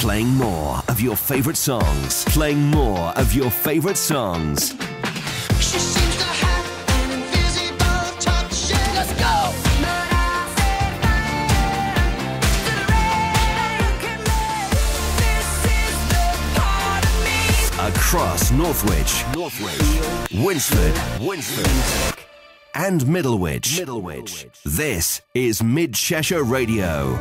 Playing more of your favourite songs. Playing more of your favourite songs. She seems to have an invisible touch. Let's go! Across Northwich, Winsford, and Middlewich. This is Mid-Cheshire Radio.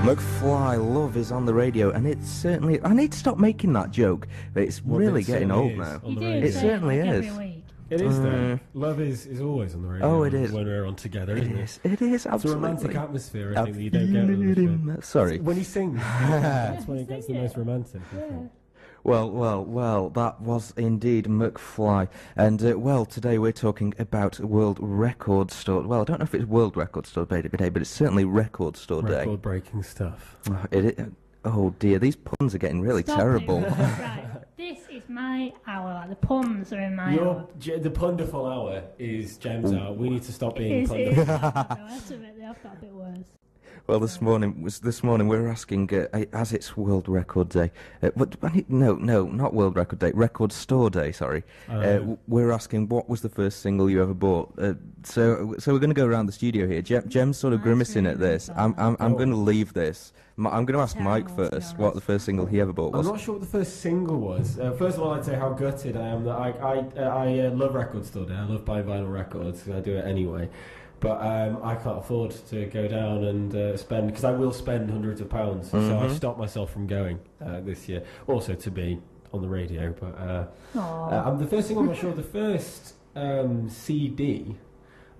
McFly, love is on the radio, and it's certainly... I need to stop making that joke, but it's really getting old now. It certainly is. It is, though. Love is always on the radio. Oh, it is. When we're on together, isn't it? It is, absolutely. It's a romantic atmosphere, I think, that you don't get on the show. Sorry. When he sings, that's when it gets the most romantic, I think. Well, that was indeed McFly. And, today we're talking about World Record Store... Well, I don't know if it's World Record Store Day today, but it's certainly Record Store Day. Record-breaking stuff. Oh, dear, these puns are getting really terrible. Right, this is my hour. Like, the puns are in my hour. The punderful hour is Gem's hour. We need to stop being punderful. They have got a bit worse. Well, this morning we were asking, as it's World Record Day, no, not World Record Day, Record Store Day, sorry. We're asking what was the first single you ever bought. So we're going to go around the studio here. Gem's sort of grimacing at this. I'm going to leave this. I'm going to ask Mike first what the first single he ever bought was. I'm not sure what the first single was. First of all, I'd say how gutted I am that I love Record Store Day. I love buying vinyl records because I do it anyway. But I can't afford to go down and spend, because I will spend hundreds of pounds. Mm-hmm. So I stopped myself from going this year. Also to be on the radio. But the first thing I'm not sure. The first CD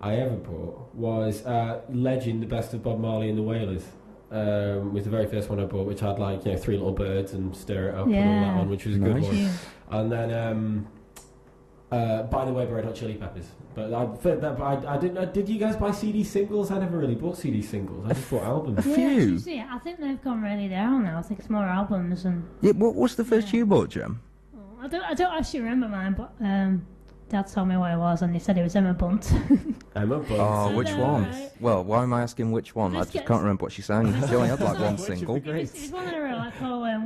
I ever bought was Legend, the Best of Bob Marley and the Wailers. Was the very first one I bought, which had three little birds and Stir It Up and all that one, which was a good one. And then By the Way by Red Hot Chili Peppers. But I didn't. Did you guys buy CD singles? I never really bought CD singles. I just bought albums. A few. I think they've gone really down now. I think it's more albums and. Yeah. What's the first you bought, Gem? I don't actually remember mine, but Dad told me what it was, and he said it was Emma Bunt. Emma Bunt. Oh, which one? Right. Well, why am I asking which one? I just can't remember what she sang. She only had one single. It's one of the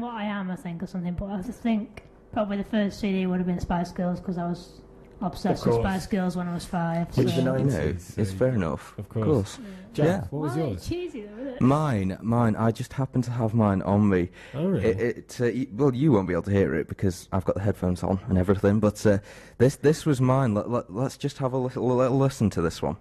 What I Am, I think, or something. But I just think probably the first CD would have been Spice Girls, because I was obsessed with Spice Girls when I was 5. Which the 90s. It's fair enough. Of course. Jack, what was yours? Cheesy though, isn't it? Mine. I just happen to have mine on me. Oh, really? Well, you won't be able to hear it because I've got the headphones on and everything. But this was mine. Let's just have a little listen to this one.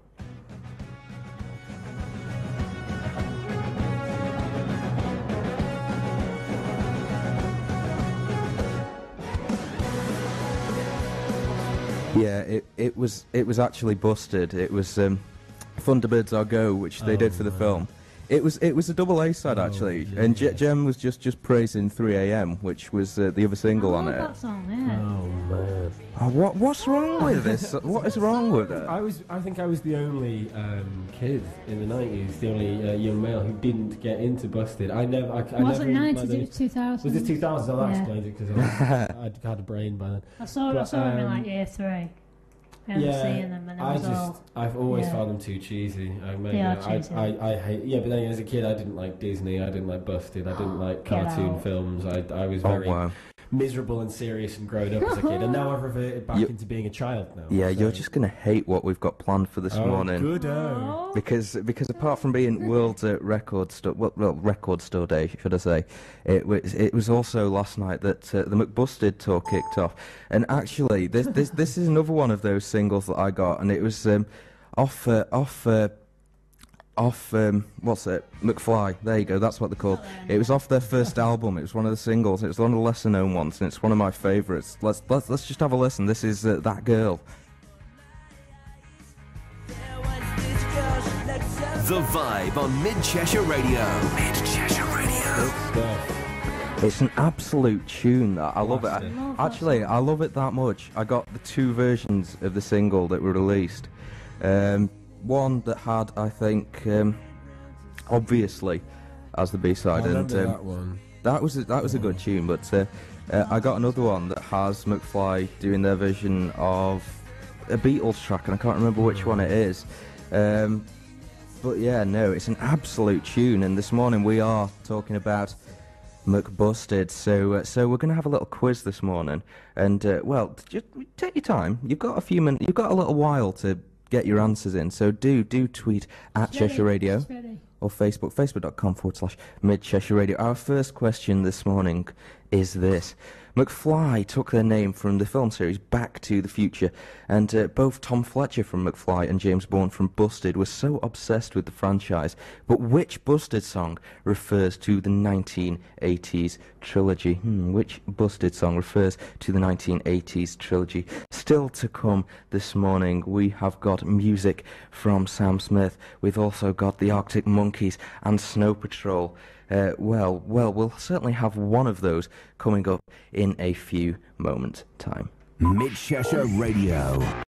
Yeah, it was actually Busted. It was Thunderbirds Are Go, which they did for the film. It was a double A side actually, and Jem was just praising 3 AM, which was the other single on it. That song, yeah. Oh man! Oh, what's wrong with this? What is wrong with it? I think I was the only kid in the 90s, the only young male who didn't get into Busted. I wasn't 90s, it was 2000. Was it 2000? Oh, that explains it, because I'd had a brain by then. I saw them in like year 3. Seeing them, and I've always found them too cheesy. I hate. Yeah, but then as a kid, I didn't like Disney. I didn't like Busted. I didn't like cartoon films. I was very miserable and serious and grown up as a kid, and now I've reverted back into being a child now. Yeah, so. You're just going to hate what we've got planned for this morning. Good-o. Because apart from being World Record Store, Record Store Day, should I say, it was also last night that the McBusted tour kicked off, and actually this is another one of those singles that I got, and it was off what's it? McFly. There you go. That's what they're called. It was off their first album. It was one of the singles. It was one of the lesser known ones, and it's one of my favourites. Let's just have a listen. This is That Girl. The Vibe on Mid-Cheshire Radio. Mid-Cheshire Radio. It's an absolute tune. That I love it. Actually, I love it that much. I got the 2 versions of the single that were released. One that had, I think, Obviously, as the B-side. I remember that one. That was a good tune, but I got another one that has McFly doing their version of a Beatles track, and I can't remember which one it is. But yeah, no, it's an absolute tune, and this morning we are talking about McBusted. So we're going to have a little quiz this morning, and well, just take your time. You've got a few minutes. You've got a little while to get your answers in. So do tweet at Cheshire Radio or Facebook, facebook.com/Mid-Cheshire Radio. Our first question this morning is this. McFly took their name from the film series Back to the Future, and both Tom Fletcher from McFly and James Bourne from Busted were so obsessed with the franchise. But which Busted song refers to the 1980s trilogy? Which Busted song refers to the 1980s trilogy? Still to come this morning, we have got music from Sam Smith. We've also got the Arctic Monkeys and Snow Patrol. Well, we'll certainly have one of those coming up in a few moments' time. Mid-Cheshire Radio.